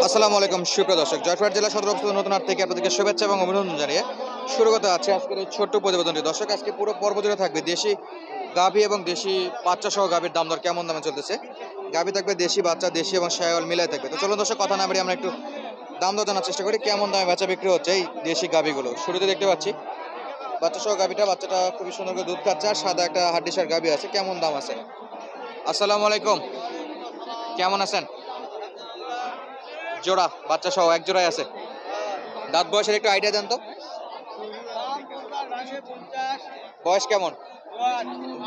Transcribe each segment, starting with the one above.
আসসালামু আলাইকুম সুপ্রিয় দর্শক, জয়পুরহাট জেলা সদর অবস্থিত নতুন হাট থেকে আপনাদেরকে শুভেচ্ছা এবং অভিনন্দন জানিয়ে শুরু করতে যাচ্ছে আজকের এই ছোট্ট প্রতিবেদনটি। দর্শক, আজকে পুরো পর্ব জুড়ে থাকবে দেশি গাভী এবং দেশি বাচ্চা সহ গাভীর দাম দর কেমন দামে চলতেছে। গাভী থাকবে দেশি বাচ্চা, দেশি এবং শায়াল মিলাই থাকবে। তো চলুন দর্শক, কথা না বাড়িয়ে আমরা একটু দাম দর জানার চেষ্টা করি কেমন দামে বেচা বিক্রি হচ্ছে এই দেশি গাভীগুলো। শুরুতে দেখতে পাচ্ছি বাচ্চা সহ গাভীটা, বাচ্চাটা খুবই সুন্দর করে দুধ খাচ্ছে আর সাদা একটা হাড্ডিসার গাভী আছে। কেমন দাম আছে? আসসালামু আলাইকুম, কেমন আছেন? জোড়া বাচ্চা সহ এক জোড়ায় আছে। দাঁত বয়সের একটু আইডিয়া দেন তো, বয়স কেমন?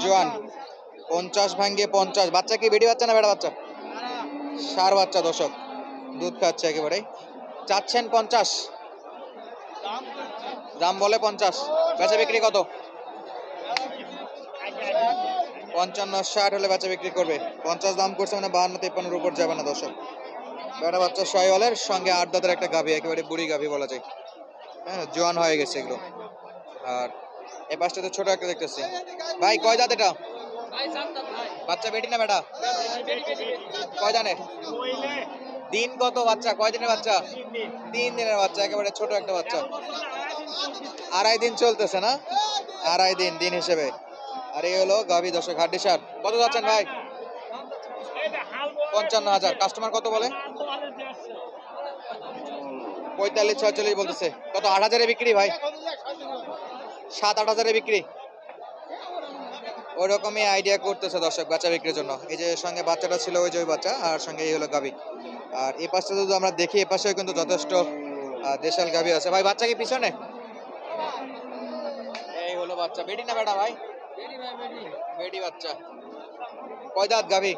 জোয়ান, 50 ভাঙ্গে 50। বাচ্চা কি বেডি বাচ্চা না বেড়া বাচ্চা? সার বাচ্চা। দর্শক, দুধ খাচ্ছে একেবারে। চাচ্ছেন 50, দাম বলে 50, বেচা বিক্রি কত? 55-60 হলে বেচা বিক্রি করবে। 50 দাম করছে মানে 52-53-এর উপর যাবে না। দর্শক, বেড়া বাচ্চা শাহিওয়ালের সঙ্গে 8 দাঁতের একটা গাভী, একেবারে বুড়ি গাভী বলা যায়। হ্যাঁ, জোয়ান হয়ে গেছে এগুলো। আর এই পাশটাতে ছোট একটা দেখতেছি। ভাই কয় দাঁত এটা? বাচ্চা বেটি না বেটা? কয় জানে? দিন কত বাচ্চা? কয় দিনের বাচ্চা? 3 দিনের বাচ্চা, একেবারে ছোট একটা বাচ্চা। আড়াই দিন চলতেছে না? আড়াই দিন দিন হিসেবে। আর এই হলো গাভী। দর্শক, হাড্ডি সার। কত যাচ্ছেন ভাই? 55,000। কাস্টমার কত বলে? 45-46 বলতেছে। কত? 8,000-এ বিক্রি ভাই? 7-8 হাজারে বিক্রি? ওই রকমই আইডিয়া করতেছে দর্শক বাচ্চা বিক্রির জন্য। এই যে সঙ্গে বাচ্চাটা ছিল, ওই যে ওই বাচ্চা, আর সঙ্গে এই হলো গাভী। আর এই পাশে যদি আমরা দেখি, এ পাশেও কিন্তু যথেষ্ট দেশাল গাভী আছে। ভাই বাচ্চা কি পিছনে? এই হলো বাচ্চা। বেটি না বেটা ভাই? বেটি বাচ্চা। কয় দাঁত গাভী?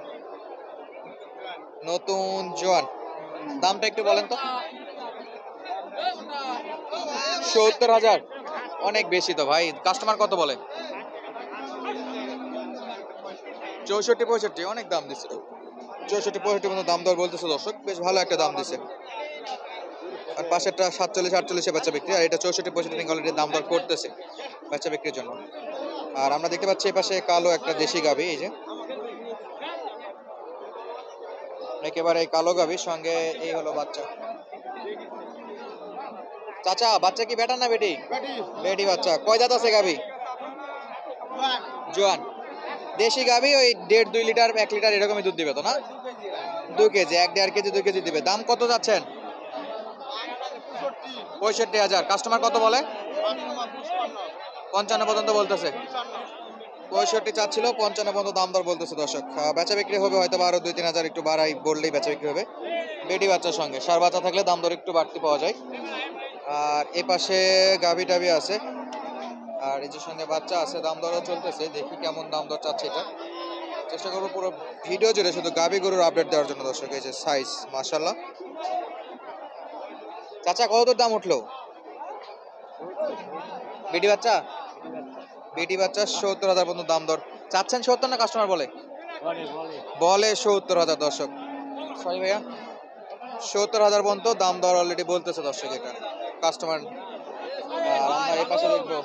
নতুন, জোয়ান। দামটা একটু বলেন তো। 70,000? অনেক বেশি তো ভাই। কাস্টমার কত বলে? 64-65? অনেক দাম দিচ্ছে তো। 64-65 মতো দাম দর বলতেছে দর্শক, বেশ ভালো একটা দাম দিছে। আর পাশেরটা 47-48-এ বেচা বিক্রি, আর এটা 64-65 অলরেডি দাম দর করতেছে বেচা বিক্রির জন্য। আর আমরা দেখতে পাচ্ছি এই পাশে কালো একটা দেশি গাভী, এই যে একেবারে কালো গাভীর সঙ্গে এই হলো বাচ্চা। চাচা, বাচ্চা কি বেটা না বেটি? বেটি বাচ্চা। কয় দাঁত আছে গাভী? জোয়ান। দেশি গাভী ওই 1.5-2 লিটার 1 লিটার এরকমই দুধ দিবে তো না? 2 কেজি, 1-1.5 কেজি 2 কেজি দিবে। দাম কত যাচ্ছেন? 65,000। কাস্টমার কত বলে? 55 পর্যন্ত বলতেছে। 65 চাচ্ছিল, 55 পর্যন্ত দাম দর বলতেছে দর্শক। বেচা বিক্রি হবে হয়তো আরো 2-3 হাজার একটু বাড়াই বললেই বেচা বিক্রি হবে। বেটি বাচ্চার সঙ্গে সার বাচ্চা থাকলে দাম দর একটু বাড়তি পাওয়া যায়। আর এ পাশে গাভী টাভি আছে, আর এই যে সঙ্গে বাচ্চা আছে। দাম দরও চলতেছে, দেখি কেমন দাম দর চাচ্ছে এটা। চেষ্টা করবো পুরো ভিডিও জুড়ে শুধু গাভী গরুর আপডেট দেওয়ার জন্য দর্শক। এই যে সাইজ মাশাআল্লাহ। চাচা কত দাম উঠলো? বেটি বাচ্চা? বেটি বাচ্চা 70,000 পর্যন্ত দাম দর চাচ্ছেন। 70 না কাস্টমার বলে? বলে 70,000 দর্শক। সরি ভাইয়া, 70,000 পর্যন্ত দাম দর অলরেডি বলতেছে দর্শক এটা কাস্টমার। আমরা এই পাশে দেখবো।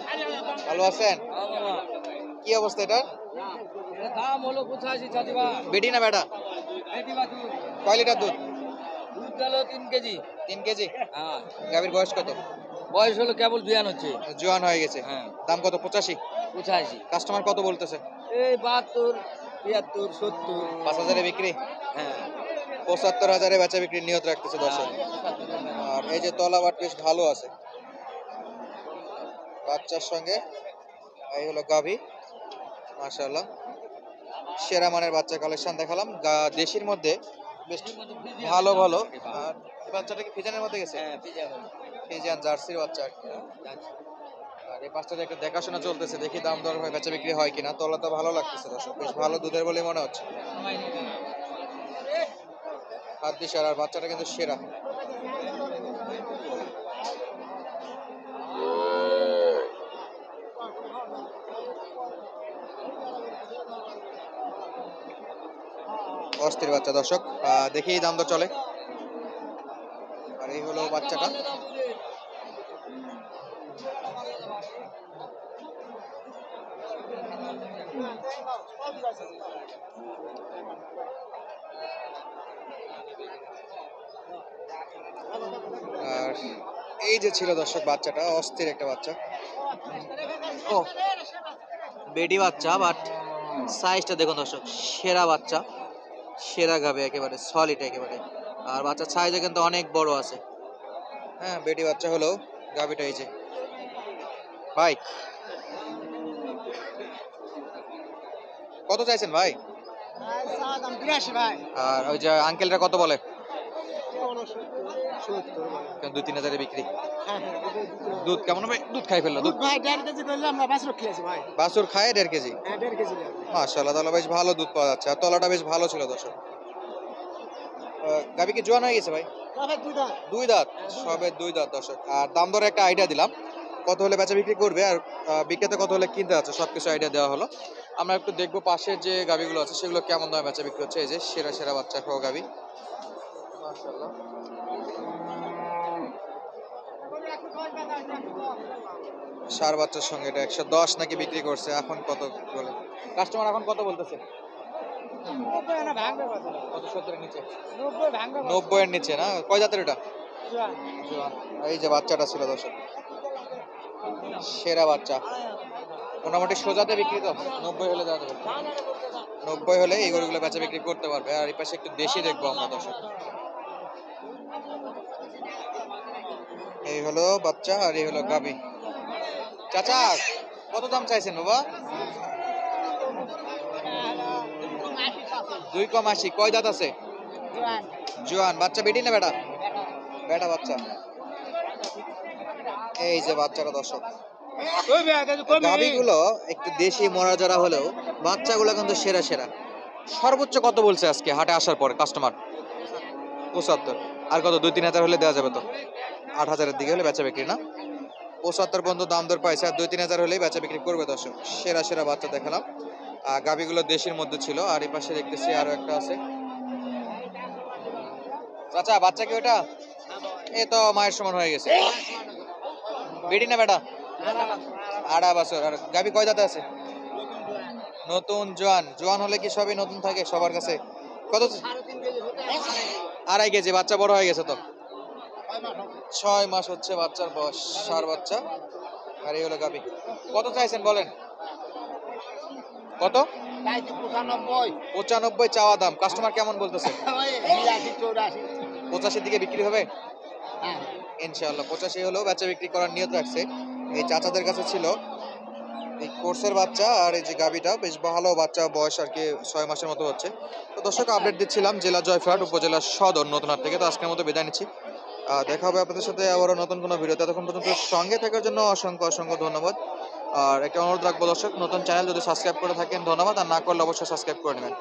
ভালো আছেন? কি অবস্থা এটার? দাম হলো 85 চাচিবা। বেটি না বেটা? বেটি বাছুর। কয় লিটার দুধ? দুধ হলো 3 কেজি। 3 কেজি। হ্যাঁ। গাভীর বয়স কত? বয়স হলো কেবল বিয়ান হচ্ছে। জোয়ান হয়ে গেছে। হ্যাঁ। দাম কত? 85? 85। কাস্টমার কত বলতেছে? এই 72, 73, 70। 5,000-এ বিক্রি? হ্যাঁ। 75,000-এ বেচা বিক্রির নিয়ত রাখতেছে দর্শক। আর এই যে তলাবাট বেশ ভালো আছে বাচ্চার সঙ্গে। এই হলো গাভী, মাশাআল্লাহ। সেরা মানের বাচ্চা কালেকশন দেখালাম দেশির মধ্যে বেশ ভালো ভালো। আর এই বাচ্চাটা কি ফিজানের মধ্যে গেছে? হ্যাঁ, পিজা। ফিজিয়ান জার্সির বাচ্চা আর কি। আর এই পাঁচটাতে একটা দেখাশোনা চলতেছে, দেখি দাম দর হয় বেচা বিক্রি হয় কিনা। তলা তো ভালো লাগতেছে দর্শক, বেশ ভালো দুধের বলে মনে হচ্ছে। হাত দিশার, আর বাচ্চাটা কিন্তু সেরা। অস্থির বাচ্চা দর্শক, দেখি দাম দর চলে। আর এই হলো বাচ্চাটা। এই যে ছিল দর্শক বাচ্চাটা, অস্থির একটা বাচ্চা। ও বেডি বাচ্চা, বাট সাইজটা দেখুন দর্শক, সেরা বাচ্চা, সেরা গাবে একেবারে সলিড একেবারে। আর বাচ্চার সাইজে কিন্তু অনেক বড় আছে। হ্যাঁ বেডি বাচ্চা হলো গাবিটা। এই যে ভাই কত চাইছেন ভাই? আর ওই যে আঙ্কেলটা কত বলে? 2-3 হাজারে বিক্রি। দুধ কেমন হবে? দুধ খাই ফেললো। দুধ বাছুর খায় 1.5 কেজি। মাশাআল্লাহ, তাহলে বেশ ভালো দুধ পাওয়া যাচ্ছে। আর তলাটা বেশ ভালো ছিল দর্শক। গাবি কি জোয়ান হয়ে গেছে ভাই? 2 দাঁত, সবে 2 দাঁত দর্শক। আর দাম দরে একটা আইডিয়া দিলাম, কত হলে বেচা বিক্রি করবে আর বিক্রেতা কত হলে কিনতে আছে, সবকিছু আইডিয়া দেওয়া হলো। আমরা একটু দেখবো পাশে যে গাবিগুলো আছে সেগুলো কেমন দামে বেচা বিক্রি হচ্ছে। এই যে সেরা সেরা বাচ্চা সহ গাবি, মাশাআল্লাহ। সার বাচ্চার সঙ্গে এটা 110 নাকি বিক্রি করছে, এখন কত বলে কাস্টমার? এখন কত বলতেছে? কত? 70 এর নিচে? 90 এর নিচে না? কয় জাতের এটা? জোয়ান। এই যে বাচ্চাটা ছিল দর্শক, সেরা বাচ্চা, মোটামুটি সোজাতে বিক্রি তো 90 হলে দেওয়া যাবে। 90 হলে এই গরুগুলো বেচা বিক্রি করতে পারবে। আর এই পাশে একটু দেশি দেখবো আমরা দর্শক। এই হলো বাচ্চা আর এই হলো গাবি। চাচা কত দাম চাইছেন বাবা? 2,80। কয় দাঁত আছে? জোয়ান। বাচ্চা বেটি না বেটা? বেটা বাচ্চা। এই যে বাচ্চাটা দর্শক, গাবিগুলো একটু দেশি মরা জরা হলেও বাচ্চাগুলো কিন্তু সেরা সেরা। সর্বোচ্চ কত বলছে আজকে হাটে আসার পরে কাস্টমার? 75। আর কত 2-3 হাজার হলে দেওয়া যাবে তো? 8,000-এর দিকে হলে বেচা বিক্রি না? 75 পর্যন্ত দাম দর পাইছে। আর 2-3 হাজার হলেই বেচা বিক্রি করবে দর্শক। সেরা সেরা বাচ্চা দেখালাম। আর গাবিগুলো দেশের মধ্যে ছিল। আর এই পাশে দেখতেছি আরো একটা আছে। চাচা বাচ্চা কি ওটা? এই তো মায়ের সমান হয়ে গেছে। বেটি না বেটা? 2.5 বছর। আর গাবি কয় দাঁতে আছে? নতুন জোয়ান। জোয়ান হলে কি সবই নতুন থাকে সবার কাছে? কত? 2.5 কেজি। বাচ্চা বড় হয়ে গেছে তো? 6 মাস হচ্ছে বাচ্চার বয়স। সার বাচ্চা। আর এই হলো গাবি। কত চাইছেন বলেন? কত? 95 চাওয়া দাম। কাস্টমার কেমন বলতেছে? 85 দিকে বিক্রি হবে ইনশাআল্লাহ। 85 হলেও বেচা বিক্রি করার নিয়ত রাখছে। এই চাচাদের কাছে ছিল এই কোর্সের বাচ্চা আর এই যে গাবিটা, বেশ ভালো বাচ্চা, বয়স আর কি 6 মাসের মতো হচ্ছে। তো দর্শক আপডেট দিচ্ছিলাম জেলা জয়পুরহাট উপজেলা সদর নতুনহাট থেকে। তো আজকের মতো বিদায় নিচ্ছি। দেখা হবে আপনাদের সাথে আবারও নতুন কোনো ভিডিওতে। ততক্ষণ পর্যন্ত সঙ্গে থাকার জন্য অসংখ্য অসংখ্য ধন্যবাদ। আর একটা অনুরোধ রাখবো দর্শক, নতুন চ্যানেল যদি সাবস্ক্রাইব করে থাকেন ধন্যবাদ, আর না করলে অবশ্যই সাবস্ক্রাইব করে নেবেন।